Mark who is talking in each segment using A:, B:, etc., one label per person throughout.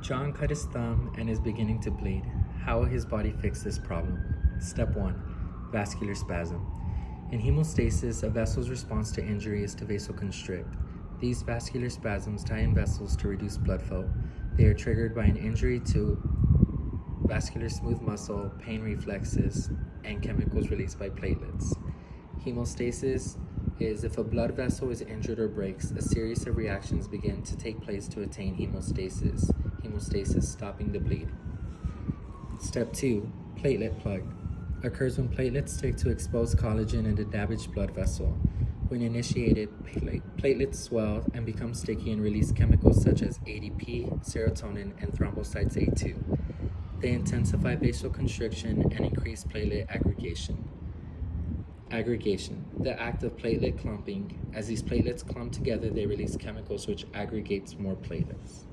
A: John cut his thumb and is beginning to bleed. How will his body fix this problem? Step 1. Vascular spasm. In hemostasis, a vessel's response to injury is to vasoconstrict. These vascular spasms tie in vessels to reduce blood flow. They are triggered by an injury to vascular smooth muscle, pain reflexes, and chemicals released by platelets. Hemostasis is if a blood vessel is injured or breaks, a series of reactions begin to take place to attain hemostasis. Hemostasis stopping the bleed. Step 2. Platelet plug. Occurs when platelets stick to exposed collagen in a damaged blood vessel. When initiated, platelets swell and become sticky and release chemicals such as ADP, serotonin, and thrombocytes A2. They intensify vasoconstriction and increase platelet aggregation. Aggregation, the act of platelet clumping. As these platelets clump together, they release chemicals which aggregates more platelets.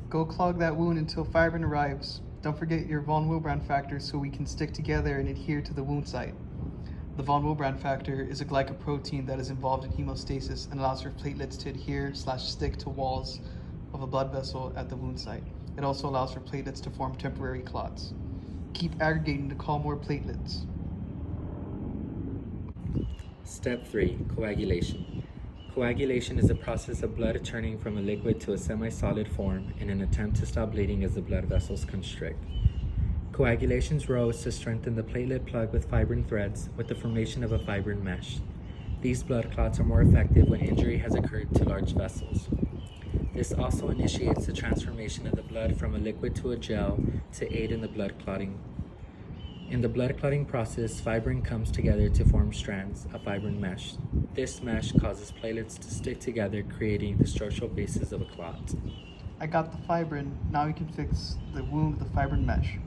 B: Go clog that wound until fibrin arrives. Don't forget your von Willebrand factor so we can stick together and adhere to the wound site. The von Willebrand factor is a glycoprotein that is involved in hemostasis and allows for platelets to adhere/stick to walls of a blood vessel at the wound site. It also allows for platelets to form temporary clots. Keep aggregating to call more platelets.
A: Step 3. Coagulation. Coagulation is the process of blood turning from a liquid to a semi-solid form in an attempt to stop bleeding as the blood vessels constrict. Coagulation's role is to strengthen the platelet plug with fibrin threads with the formation of a fibrin mesh. These blood clots are more effective when injury has occurred to large vessels. This also initiates the transformation of the blood from a liquid to a gel to aid in the blood clotting. In the blood clotting process, fibrin comes together to form strands, a fibrin mesh. This mesh causes platelets to stick together, creating the structural basis of a clot.
B: I got the fibrin, now we can fix the wound with the fibrin mesh.